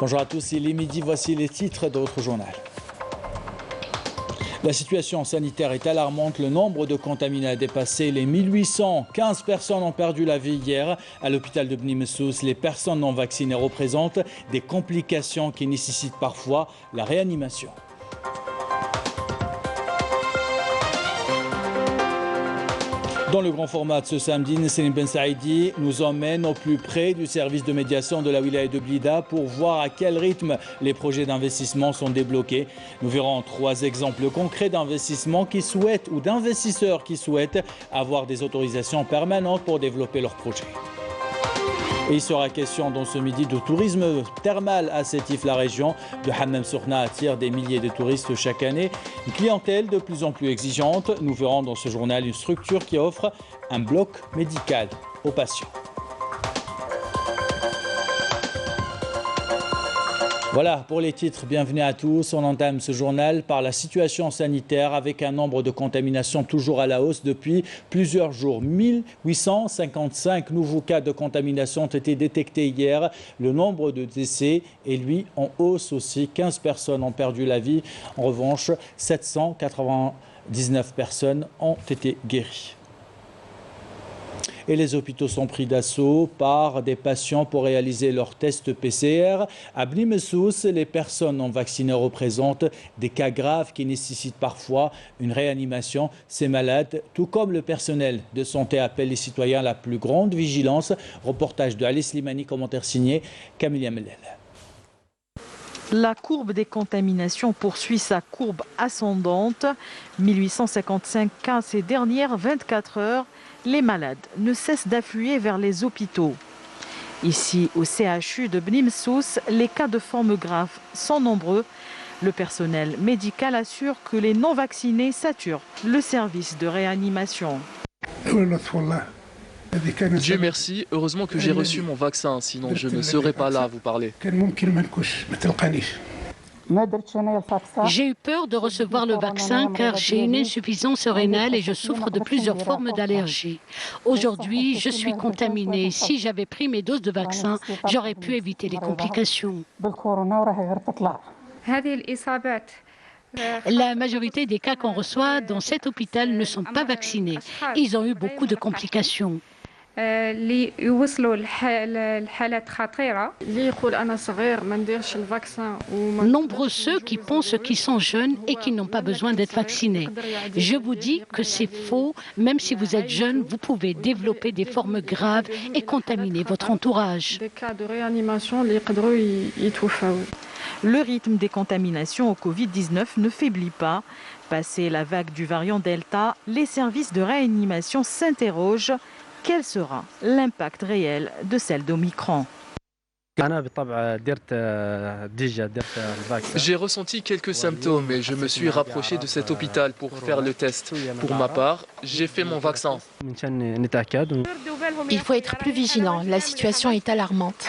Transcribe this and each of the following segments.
Bonjour à tous, il est midi, voici les titres de votre journal. La situation sanitaire est alarmante, le nombre de contaminés a dépassé les 1800. 15 personnes ont perdu la vie hier à l'hôpital de Bni Messous. Les personnes non vaccinées représentent des complications qui nécessitent parfois la réanimation. Dans le grand format de ce samedi, Nesseline Ben Saïdi nous emmène au plus près du service de médiation de la wilaya de Blida pour voir à quel rythme les projets d'investissement sont débloqués. Nous verrons 3 exemples concrets d'investissements qui souhaitent ou d'investisseurs qui souhaitent avoir des autorisations permanentes pour développer leurs projets. Et il sera question dans ce midi de tourisme thermal à Sétif. La région de Hammam Soukhna attire des milliers de touristes chaque année. Une clientèle de plus en plus exigeante. Nous verrons dans ce journal une structure qui offre un bloc médical aux patients. Voilà pour les titres, bienvenue à tous. On entame ce journal par la situation sanitaire avec un nombre de contaminations toujours à la hausse depuis plusieurs jours. 1855 nouveaux cas de contamination ont été détectés hier. Le nombre de décès est lui en hausse aussi. 15 personnes ont perdu la vie. En revanche, 799 personnes ont été guéries. Et les hôpitaux sont pris d'assaut par des patients pour réaliser leurs tests PCR. À Bni Messous, les personnes non vaccinées représentent des cas graves qui nécessitent parfois une réanimation. Ces malades, tout comme le personnel de santé, appellent les citoyens à la plus grande vigilance. Reportage de Ali Slimani, commentaire signé Camille Mellel. La courbe des contaminations poursuit sa courbe ascendante. 1855 cas ces dernières 24 heures. Les malades ne cessent d'affluer vers les hôpitaux. Ici, au CHU de Bni Messous, les cas de forme grave sont nombreux. Le personnel médical assure que les non-vaccinés saturent le service de réanimation. Dieu merci, heureusement que j'ai reçu mon vaccin, sinon je ne serais pas là à vous parler. J'ai eu peur de recevoir le vaccin car j'ai une insuffisance rénale et je souffre de plusieurs formes d'allergie. Aujourd'hui, je suis contaminée. Si j'avais pris mes doses de vaccin, j'aurais pu éviter les complications. La majorité des cas qu'on reçoit dans cet hôpital ne sont pas vaccinés. Ils ont eu beaucoup de complications. Nombreux ceux qui pensent qu'ils sont jeunes et qui n'ont pas besoin d'être vaccinés. Je vous dis que c'est faux. Même si vous êtes jeune, vous pouvez développer des formes graves et contaminer votre entourage. Le rythme des contaminations au Covid-19 ne faiblit pas. Passé la vague du variant Delta, les services de réanimation s'interrogent. Quel sera l'impact réel de celle d'Omicron? J'ai ressenti quelques symptômes et je me suis rapproché de cet hôpital pour faire le test. Pour ma part, j'ai fait mon vaccin. Il faut être plus vigilant, la situation est alarmante.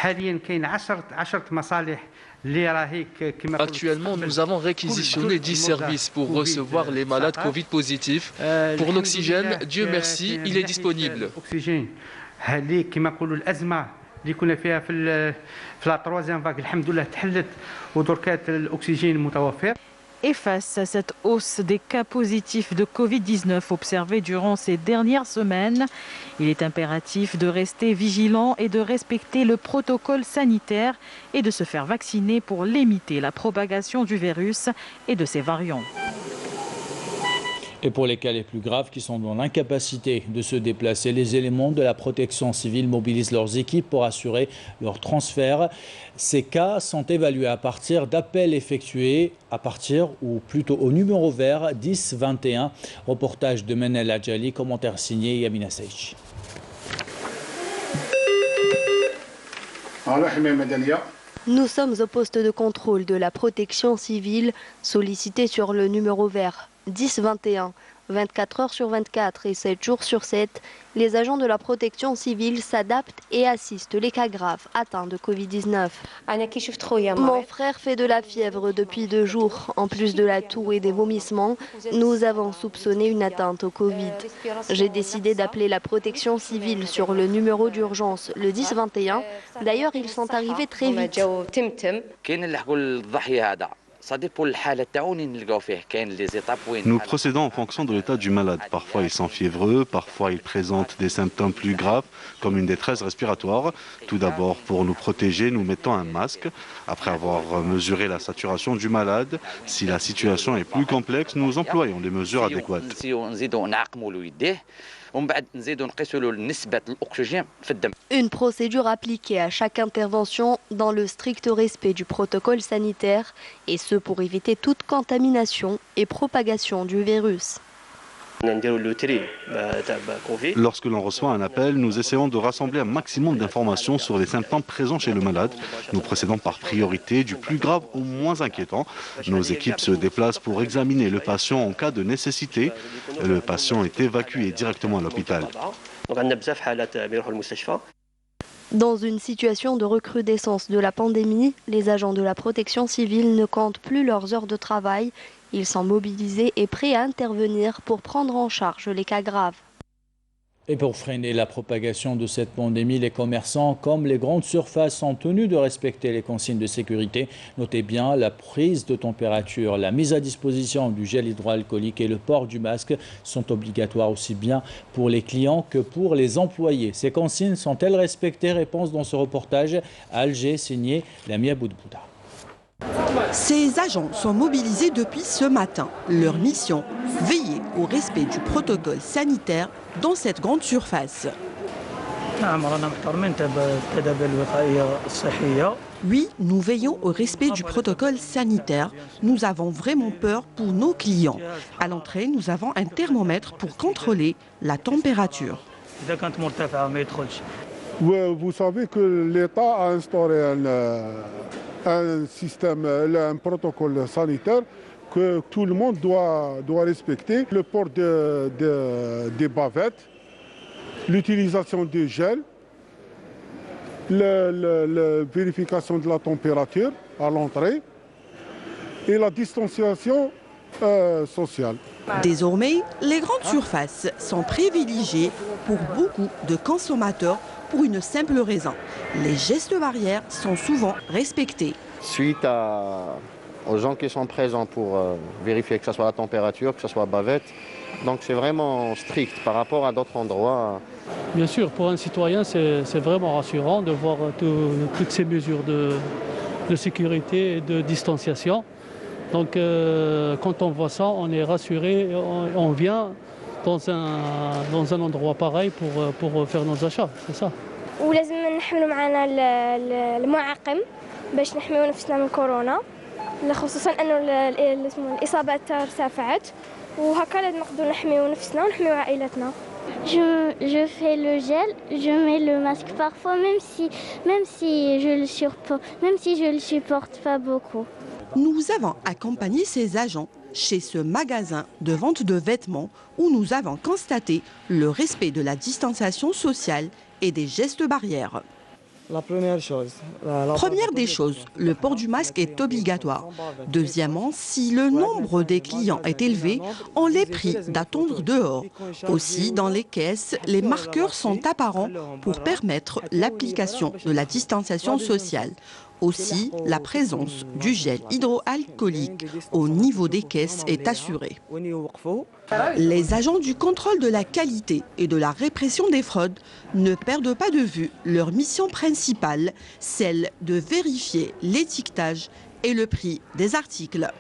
Actuellement, nous avons réquisitionné 10 services pour recevoir les malades Covid positifs. Pour l'oxygène, Dieu merci, il est disponible. Et face à cette hausse des cas positifs de Covid-19 observés durant ces dernières semaines, il est impératif de rester vigilant et de respecter le protocole sanitaire et de se faire vacciner pour limiter la propagation du virus et de ses variants. Et pour les cas les plus graves qui sont dans l'incapacité de se déplacer, les éléments de la protection civile mobilisent leurs équipes pour assurer leur transfert. Ces cas sont évalués à partir d'appels effectués ou plutôt au numéro vert 1021. Reportage de Menel Adjali, commentaire signé Yamina Seichi. Nous sommes au poste de contrôle de la protection civile, sollicité sur le numéro vert 1021. 24 heures sur 24 et 7 jours sur 7, les agents de la protection civile s'adaptent et assistent les cas graves atteints de Covid-19. Mon frère fait de la fièvre depuis 2 jours. En plus de la toux et des vomissements, nous avons soupçonné une atteinte au Covid. J'ai décidé d'appeler la protection civile sur le numéro d'urgence, le 1021. D'ailleurs, ils sont arrivés très vite. Nous procédons en fonction de l'état du malade. Parfois ils sont fiévreux, parfois ils présentent des symptômes plus graves comme une détresse respiratoire. Tout d'abord, pour nous protéger, nous mettons un masque. Après avoir mesuré la saturation du malade, si la situation est plus complexe, nous employons des mesures adéquates. Une procédure appliquée à chaque intervention dans le strict respect du protocole sanitaire, et ce pour éviter toute contamination et propagation du virus. Lorsque l'on reçoit un appel, nous essayons de rassembler un maximum d'informations sur les symptômes présents chez le malade. Nous procédons par priorité du plus grave au moins inquiétant. Nos équipes se déplacent pour examiner le patient en cas de nécessité. Le patient est évacué directement à l'hôpital. Dans une situation de recrudescence de la pandémie, les agents de la protection civile ne comptent plus leurs heures de travail. Ils sont mobilisés et prêts à intervenir pour prendre en charge les cas graves. Et pour freiner la propagation de cette pandémie, les commerçants comme les grandes surfaces sont tenus de respecter les consignes de sécurité. Notez bien la prise de température, la mise à disposition du gel hydroalcoolique et le port du masque sont obligatoires aussi bien pour les clients que pour les employés. Ces consignes sont-elles respectées? Réponse dans ce reportage à Alger, signé Lamia Boudbouda. Ces agents sont mobilisés depuis ce matin. Leur mission, veiller au respect du protocole sanitaire dans cette grande surface. Oui, nous veillons au respect du protocole sanitaire. Nous avons vraiment peur pour nos clients. À l'entrée, nous avons un thermomètre pour contrôler la température. Vous savez que l'État a instauré un système, un protocole sanitaire que tout le monde doit respecter. Le port des bavettes, l'utilisation du gel, la vérification de la température à l'entrée et la distanciation sociale. Désormais, les grandes surfaces sont privilégiées pour beaucoup de consommateurs pour une simple raison. Les gestes barrières sont souvent respectés. Suite aux gens qui sont présents pour vérifier que ce soit la température, que ce soit bavette, donc c'est vraiment strict par rapport à d'autres endroits. Bien sûr, pour un citoyen, c'est vraiment rassurant de voir toutes ces mesures de sécurité et de distanciation. Donc quand on voit ça, on est rassuré, on vient dans un endroit pareil pour faire nos achats, c'est ça. ولازم نحملوا معنا المعقم باش نحميو نفسنا من كورونا خصوصا انه الاصابات ارتفعت وهكا لازم نقدروا نحميو نفسنا ونحميو عائلتنا. Je fais le gel, je mets le masque parfois même si je le supporte pas beaucoup. Nous avons accompagné ces agents chez ce magasin de vente de vêtements où nous avons constaté le respect de la distanciation sociale et des gestes barrières. Première des choses, le port du masque est obligatoire. Deuxièmement, si le nombre des clients est élevé, on les prie d'attendre dehors. Aussi, dans les caisses, les marqueurs sont apparents pour permettre l'application de la distanciation sociale. Aussi, la présence du gel hydroalcoolique au niveau des caisses est assurée. Les agents du contrôle de la qualité et de la répression des fraudes ne perdent pas de vue leur mission principale, celle de vérifier l'étiquetage et le prix des articles.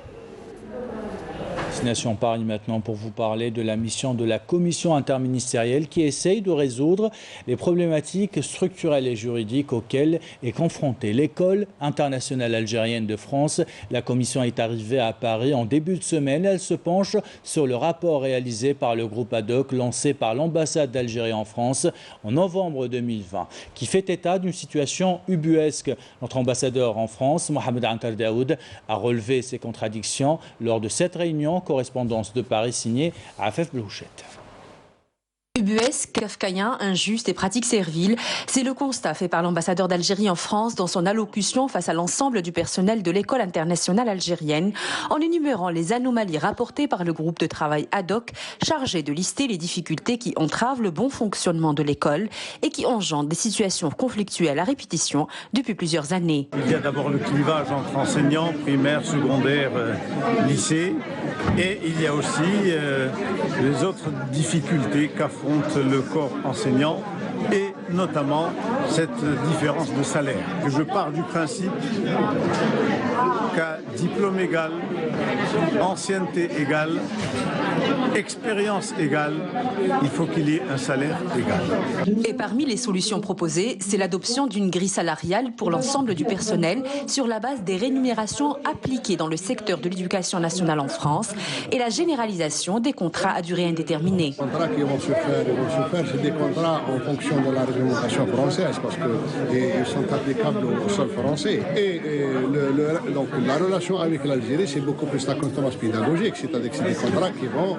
Destination Paris maintenant pour vous parler de la mission de la commission interministérielle qui essaye de résoudre les problématiques structurelles et juridiques auxquelles est confrontée l'école internationale algérienne de France. La commission est arrivée à Paris en début de semaine. Elle se penche sur le rapport réalisé par le groupe ad hoc lancé par l'ambassade d'Algérie en France en novembre 2020 qui fait état d'une situation ubuesque. Notre ambassadeur en France, Mohamed Ankar Daoud, a relevé ces contradictions lors de cette réunion correspondance de Paris signée Afef Blouchette. Ubuesque, kafkaïen, injuste et pratique servile, c'est le constat fait par l'ambassadeur d'Algérie en France dans son allocution face à l'ensemble du personnel de l'école internationale algérienne, en énumérant les anomalies rapportées par le groupe de travail ad hoc chargé de lister les difficultés qui entravent le bon fonctionnement de l'école et qui engendrent des situations conflictuelles à répétition depuis plusieurs années. Il y a d'abord le clivage entre enseignants, primaires, secondaires, lycées, et il y a aussi les autres difficultés qu'affronte le corps enseignant et notamment cette différence de salaire. Je pars du principe qu'à diplôme égal, ancienneté égale, expérience égale, il faut qu'il y ait un salaire égal. Et parmi les solutions proposées, c'est l'adoption d'une grille salariale pour l'ensemble du personnel sur la base des rémunérations appliquées dans le secteur de l'éducation nationale en France et la généralisation des contrats à durée indéterminée. Les contrats qui vont se faire, c'est des contrats en fonction de la réglementation française parce qu'ils sont applicables au sol français. Et donc la relation avec l'Algérie, c'est beaucoup plus la contenance pédagogique, c'est-à-dire que c'est des contrats qui vont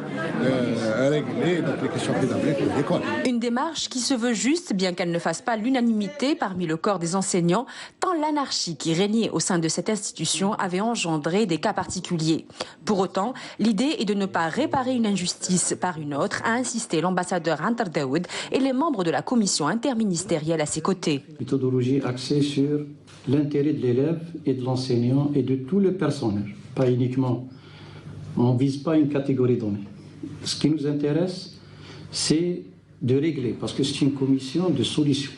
régler donc, les questions pédagogiques de l'école. Une démarche qui se veut juste, bien qu'elle ne fasse pas l'unanimité parmi le corps des enseignants, tant l'anarchie qui régnait au sein de cette institution avait engendré des cas particuliers. Pour autant, l'idée est de ne pas réparer une injustice par une autre, a insisté l'ambassadeur Antar Daoud et les membres de la commission interministérielle à ses côtés. Méthodologie axée sur l'intérêt de l'élève et de l'enseignant et de tout le personnel, pas uniquement. On ne vise pas une catégorie donnée. Ce qui nous intéresse, c'est de régler, parce que c'est une commission de solutions.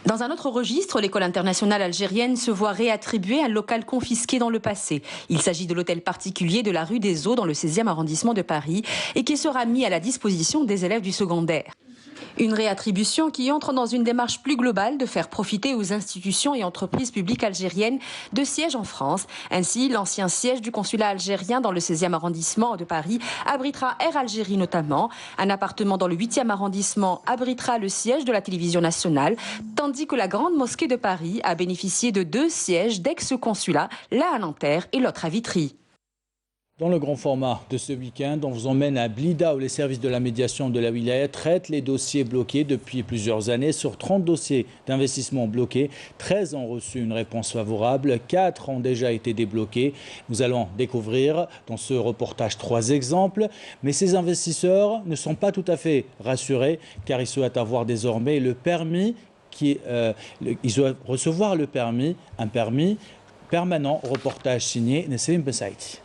Dans un autre registre, l'école internationale algérienne se voit réattribuer un local confisqué dans le passé. Il s'agit de l'hôtel particulier de la rue des Eaux dans le 16e arrondissement de Paris et qui sera mis à la disposition des élèves du secondaire. Une réattribution qui entre dans une démarche plus globale de faire profiter aux institutions et entreprises publiques algériennes de sièges en France. Ainsi, l'ancien siège du consulat algérien dans le 16e arrondissement de Paris abritera Air Algérie notamment. Un appartement dans le 8e arrondissement abritera le siège de la télévision nationale, tandis que la Grande Mosquée de Paris a bénéficié de 2 sièges d'ex-consulats, l'un à Nanterre et l'autre à Vitry. Dans le grand format de ce week-end, on vous emmène à Blida où les services de la médiation de la wilaya traitent les dossiers bloqués depuis plusieurs années. Sur 30 dossiers d'investissement bloqués, 13 ont reçu une réponse favorable, 4 ont déjà été débloqués. Nous allons découvrir dans ce reportage 3 exemples. Mais ces investisseurs ne sont pas tout à fait rassurés car ils souhaitent avoir désormais le permis, ils doivent recevoir le permis, un permis permanent. Reportage signé Nessim Ben Saïdi.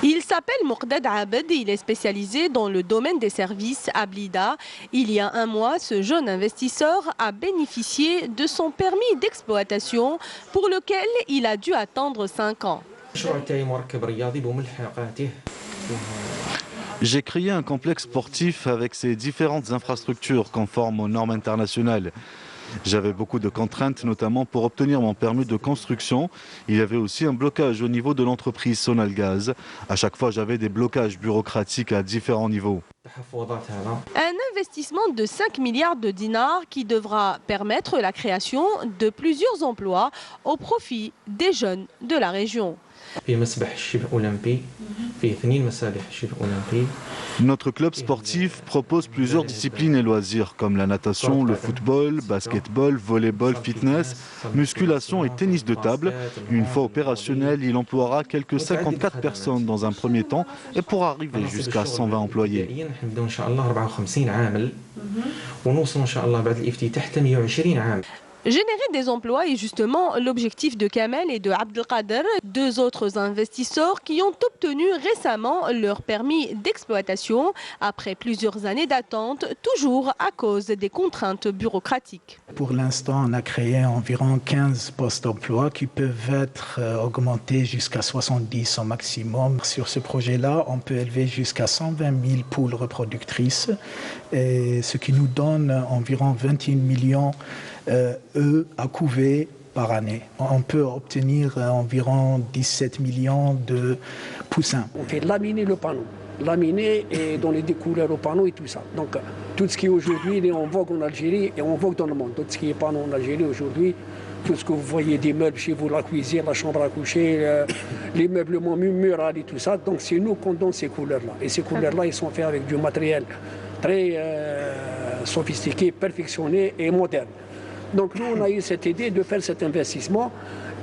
Il s'appelle Moukdad Abed et il est spécialisé dans le domaine des services à Blida. Il y a un mois, ce jeune investisseur a bénéficié de son permis d'exploitation pour lequel il a dû attendre 5 ans. J'ai créé un complexe sportif avec ses différentes infrastructures conformes aux normes internationales. J'avais beaucoup de contraintes, notamment pour obtenir mon permis de construction. Il y avait aussi un blocage au niveau de l'entreprise Sonalgaz. À chaque fois, j'avais des blocages bureaucratiques à différents niveaux. Un investissement de 5 milliards de dinars qui devra permettre la création de plusieurs emplois au profit des jeunes de la région. Notre club sportif propose plusieurs disciplines et loisirs comme la natation, le football, basketball, volleyball, fitness, musculation et tennis de table. Une fois opérationnel, il emploiera quelques 54 personnes dans un premier temps et pourra arriver jusqu'à 120 employés. Générer des emplois est justement l'objectif de Kamel et de Abdelkader, 2 autres investisseurs qui ont obtenu récemment leur permis d'exploitation après plusieurs années d'attente, toujours à cause des contraintes bureaucratiques. Pour l'instant, on a créé environ 15 postes d'emploi qui peuvent être augmentés jusqu'à 70 au maximum. Sur ce projet-là, on peut élever jusqu'à 120 000 poules reproductrices, et ce qui nous donne environ 21 millions œufs à couver par année. On peut obtenir environ 17 millions de poussins. On fait laminer le panneau, laminer et donner des couleurs au panneau et tout ça. Donc tout ce qui aujourd'hui est en vogue en Algérie et en vogue dans le monde, tout ce qui est panneau en Algérie aujourd'hui, tout ce que vous voyez des meubles chez vous, la cuisine, la chambre à coucher, les meublements murales et tout ça. Donc c'est nous qu'on donne ces couleurs-là. Et ces couleurs-là, ils sont faits avec du matériel très sophistiqué, perfectionné et moderne. Donc nous, on a eu cette idée de faire cet investissement.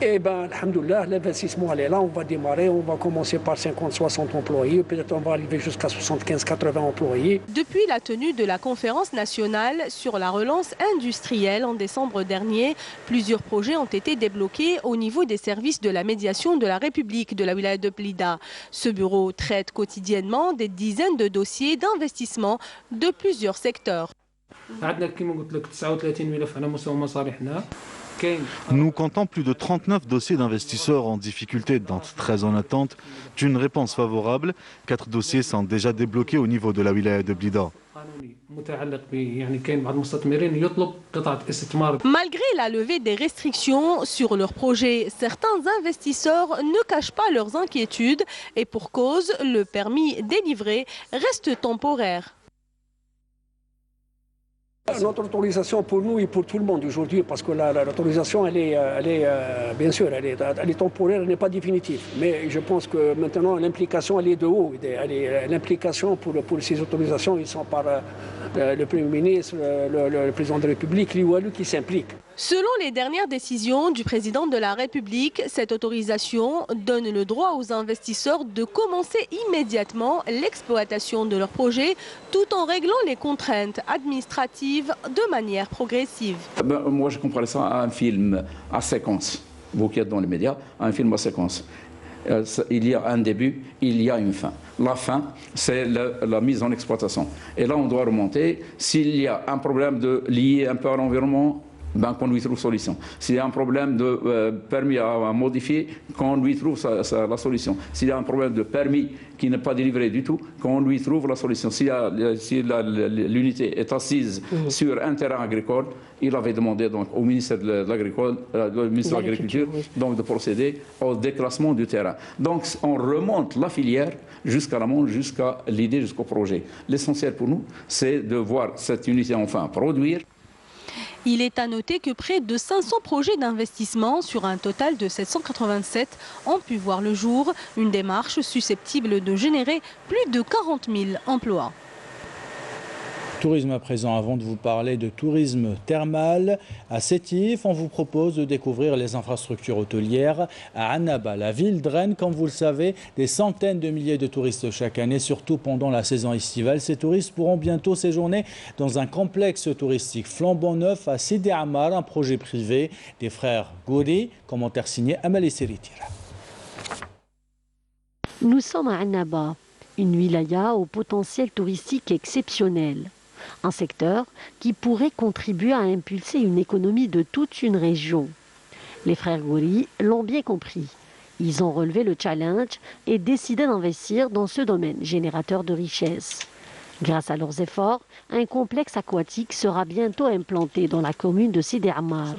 Et bien, alhamdoulilah, l'investissement elle est là, on va démarrer, on va commencer par 50-60 employés, peut-être on va arriver jusqu'à 75-80 employés. Depuis la tenue de la conférence nationale sur la relance industrielle en décembre dernier, plusieurs projets ont été débloqués au niveau des services de la médiation de la République de la wilaya de Blida. Ce bureau traite quotidiennement des dizaines de dossiers d'investissement de plusieurs secteurs. Nous comptons plus de 39 dossiers d'investisseurs en difficulté, dont 13 en attente d'une réponse favorable. 4 dossiers sont déjà débloqués au niveau de la wilaya de Blida. Malgré la levée des restrictions sur leurs projets, certains investisseurs ne cachent pas leurs inquiétudes et pour cause, le permis délivré reste temporaire. Notre autorisation pour nous et pour tout le monde aujourd'hui, parce que l'autorisation, elle est bien sûr, elle est temporaire, elle n'est pas définitive. Mais je pense que maintenant, l'implication, elle est de haut. L'implication pour ces autorisations, ils sont par le Premier ministre, le Président de la République, l'IOLU qui s'implique. Selon les dernières décisions du Président de la République, cette autorisation donne le droit aux investisseurs de commencer immédiatement l'exploitation de leurs projets tout en réglant les contraintes administratives de manière progressive. Moi, je compare ça à un film à séquence. Vous qui êtes dans les médias, un film à séquence. Il y a un début, il y a une fin. La fin, c'est la mise en exploitation. Et là, on doit remonter. S'il y a un problème lié un peu à l'environnement, qu'on lui trouve solution. S'il y a un problème de permis à modifier, qu'on lui trouve la solution. S'il y a un problème de permis qui n'est pas délivré du tout, qu'on lui trouve la solution. Si l'unité est assise sur un terrain agricole, il avait demandé donc, au ministère de l'Agriculture de procéder au déclassement du terrain. Donc on remonte la filière jusqu'à l'amont, jusqu'à l'idée, jusqu'au projet. L'essentiel pour nous, c'est de voir cette unité enfin produire. Il est à noter que près de 500 projets d'investissement sur un total de 787 ont pu voir le jour, une démarche susceptible de générer plus de 40 000 emplois. Tourisme à présent, avant de vous parler de tourisme thermal, à Sétif, on vous propose de découvrir les infrastructures hôtelières à Annaba. La ville draine, comme vous le savez, des centaines de milliers de touristes chaque année, surtout pendant la saison estivale. Ces touristes pourront bientôt séjourner dans un complexe touristique flambant neuf à Sidi Amar, un projet privé des frères Gouri. Commentaire signé Amali Seritira. Nous sommes à Annaba, une wilaya au potentiel touristique exceptionnel. Un secteur qui pourrait contribuer à impulser une économie de toute une région. Les frères Gouri l'ont bien compris. Ils ont relevé le challenge et décidé d'investir dans ce domaine générateur de richesse. Grâce à leurs efforts, un complexe aquatique sera bientôt implanté dans la commune de Sidi Amar.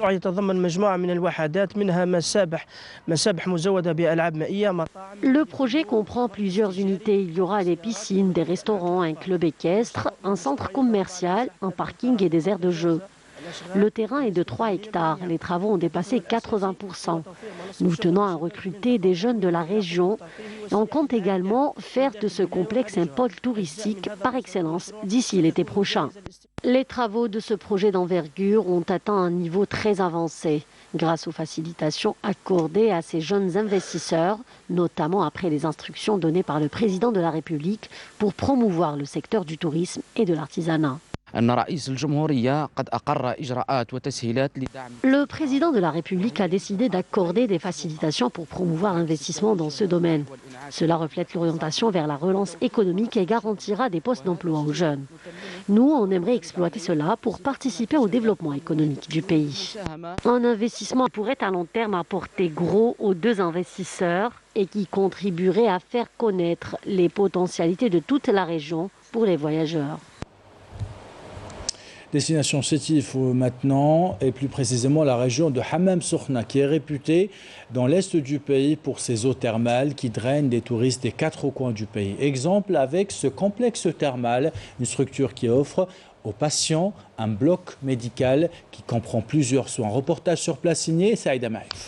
Le projet comprend plusieurs unités. Il y aura des piscines, des restaurants, un club équestre, un centre commercial, un parking et des aires de jeu. Le terrain est de 3 hectares. Les travaux ont dépassé 80%. Nous tenons à recruter des jeunes de la région et on compte également faire de ce complexe un pôle touristique par excellence d'ici l'été prochain. Les travaux de ce projet d'envergure ont atteint un niveau très avancé grâce aux facilitations accordées à ces jeunes investisseurs, notamment après les instructions données par le président de la République pour promouvoir le secteur du tourisme et de l'artisanat. Le président de la République a décidé d'accorder des facilitations pour promouvoir l'investissement dans ce domaine. Cela reflète l'orientation vers la relance économique et garantira des postes d'emploi aux jeunes. Nous, on aimerait exploiter cela pour participer au développement économique du pays. Un investissement pourrait à long terme apporter gros aux deux investisseurs et qui contribuerait à faire connaître les potentialités de toute la région pour les voyageurs. Destination Sétif maintenant, et plus précisément la région de Hammam Soukhna, qui est réputée dans l'est du pays pour ses eaux thermales qui drainent des touristes des 4 coins du pays. Exemple avec ce complexe thermal, une structure qui offre aux patients un bloc médical qui comprend plusieurs soins. Reportage sur place signé Saïda Maïf.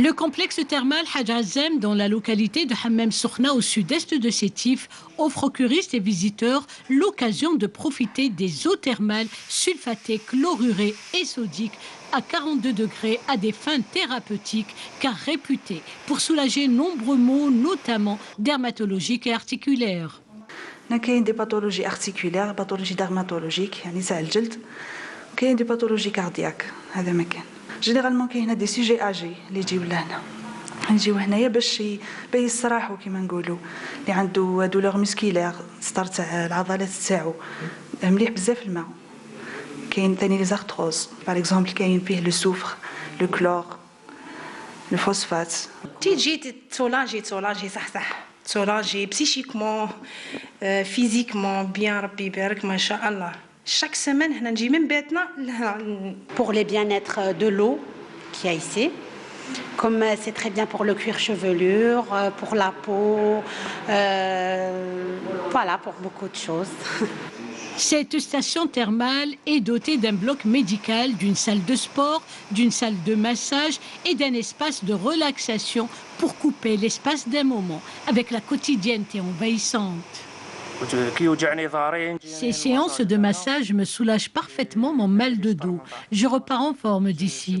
Le complexe thermal Hadj Azem, dans la localité de Hammam Soukhna au sud-est de Sétif, offre aux curistes et visiteurs l'occasion de profiter des eaux thermales sulfatées, chlorurées et sodiques à 42 degrés à des fins thérapeutiques, car réputées pour soulager nombreux maux, notamment dermatologiques et articulaires. كاين دي باثولوجي ارتيكولير باثولوجي ديرماتولوجيك يعني تاع الجلد كاين دي باثولوجي كاردياك هذا ما كان جينيرالمون كاين دي سوجي اجي اللي يجيو لهنا يجيو هنايا باش يستراحوا كيما نقولوا اللي عنده دولور مسكيلير ستار تاع العضلات تاعو مليح بزاف الماء كاين ثاني لي زارتروز باغ اكزومبل كاين فيه لو سوفر لو كلور لو فوسفات تيجي تسولاجي صح سولاجي بسيشيكمون فيزيكمون بيان ربي يبارك ما شاء الله chaque semaine هنا نجي من بيتنا pour les bien-être de l'eau qu'il y a ici comme c'est très bien pour le cuir chevelure pour la peau voilà pour beaucoup de choses. Cette station thermale est dotée d'un bloc médical, d'une salle de sport, d'une salle de massage et d'un espace de relaxation pour couper l'espace d'un moment avec la quotidienneté envahissante. Ces séances de massage me soulagent parfaitement mon mal de dos. Je repars en forme d'ici.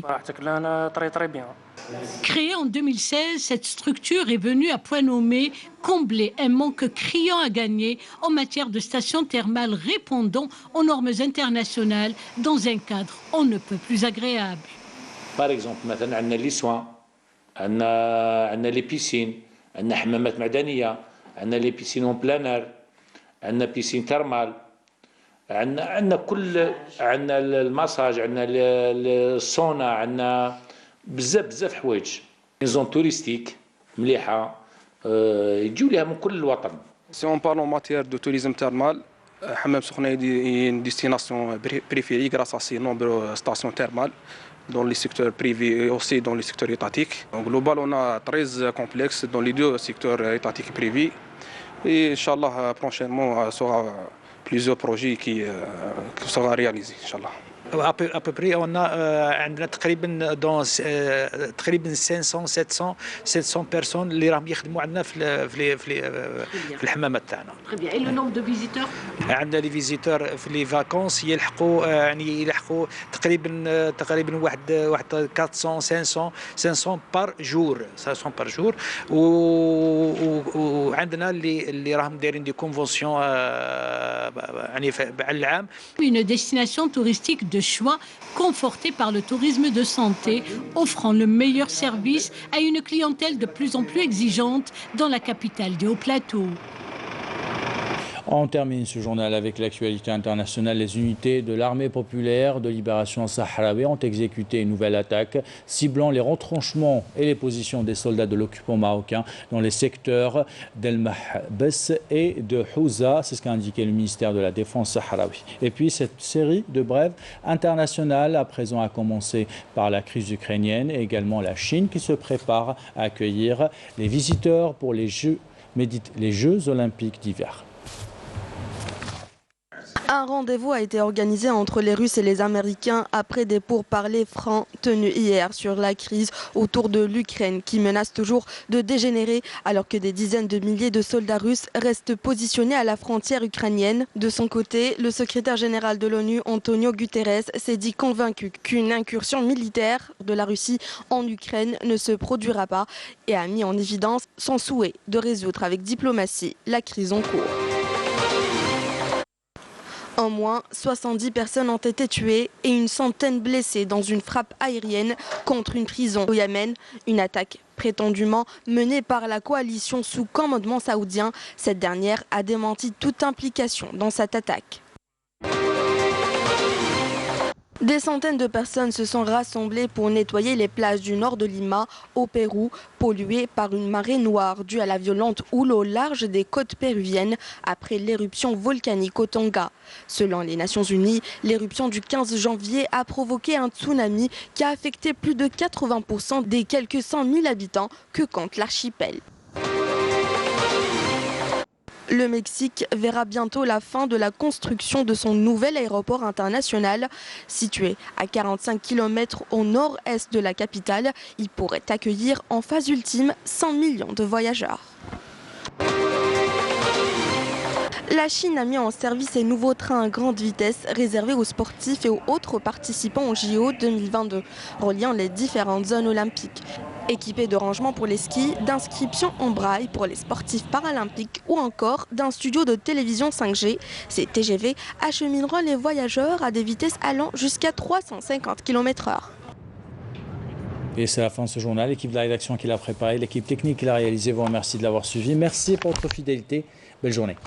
Créée en 2016, cette structure est venue à point nommé combler un manque criant à gagner en matière de stations thermales répondant aux normes internationales dans un cadre on ne peut plus agréable. Par exemple, maintenant, on a les soins, on a les piscines, on a حمامات معدنية, on a les piscines en plein air, on a piscine thermale, on a le massage, on a le sauna, on a بزاف حوايج زون توريستيك مليحه يجيو لها من كل الوطن. Si on parle en matière de tourisme thermal, Hammam Soukhna est une destination préférée grâce à ses nombreuses stations thermales dans les secteurs privés et aussi dans les secteurs étatiques. En global, on a 13 complexes dans les deux secteurs étatiques et privés. Et Inch'Allah, prochainement, il y aura plusieurs projets qui seront réalisés, Inch'Allah. À peu près on a عندنا تقريبا 700 personnes اللي راهم يخدموا عندنا في الحمامات تاعنا. Très bien. Et le nombre de visiteurs? عندنا لي فيزيتور في لي فاكونس يلحقوا تقريبا واحد 400 500 بار جور 500 بار جور وعندنا اللي راهم دايرين دي كونفونسيون يعني على العام. Une destination touristique de choix confortée par le tourisme de santé, offrant le meilleur service à une clientèle de plus en plus exigeante dans la capitale des Hauts-Plateaux. On termine ce journal avec l'actualité internationale. Les unités de l'armée populaire de libération sahraoui ont exécuté une nouvelle attaque ciblant les retranchements et les positions des soldats de l'occupant marocain dans les secteurs d'El Mahbes et de Houza. C'est ce qu'a indiqué le ministère de la Défense sahraoui. Et puis cette série de brèves internationales à présent a commencé par la crise ukrainienne et également la Chine qui se prépare à accueillir les visiteurs pour les Jeux olympiques d'hiver. Un rendez-vous a été organisé entre les Russes et les Américains après des pourparlers francs tenus hier sur la crise autour de l'Ukraine qui menace toujours de dégénérer alors que des dizaines de milliers de soldats russes restent positionnés à la frontière ukrainienne. De son côté, le secrétaire général de l'ONU, Antonio Guterres, s'est dit convaincu qu'une incursion militaire de la Russie en Ukraine ne se produira pas et a mis en évidence son souhait de résoudre avec diplomatie la crise en cours. Au moins 70 personnes ont été tuées et une centaine blessées dans une frappe aérienne contre une prison au Yémen. Une attaque prétendument menée par la coalition sous commandement saoudien. Cette dernière a démenti toute implication dans cette attaque. Des centaines de personnes se sont rassemblées pour nettoyer les plages du nord de Lima, au Pérou, polluées par une marée noire due à la violente houle au large des côtes péruviennes après l'éruption volcanique au Tonga. Selon les Nations Unies, l'éruption du 15 janvier a provoqué un tsunami qui a affecté plus de 80% des quelques 100 000 habitants que compte l'archipel. Le Mexique verra bientôt la fin de la construction de son nouvel aéroport international. Situé à 45 km au nord-est de la capitale, il pourrait accueillir en phase ultime 100 millions de voyageurs. La Chine a mis en service ses nouveaux trains à grande vitesse réservés aux sportifs et aux autres participants au JO 2022, reliant les différentes zones olympiques. Équipés de rangements pour les skis, d'inscriptions en braille pour les sportifs paralympiques ou encore d'un studio de télévision 5G, ces TGV achemineront les voyageurs à des vitesses allant jusqu'à 350 km/h. Et c'est la fin de ce journal. L'équipe de la rédaction qui l'a préparé, l'équipe technique qui l'a réalisé vous remercie de l'avoir suivi. Merci pour votre fidélité. Belle journée.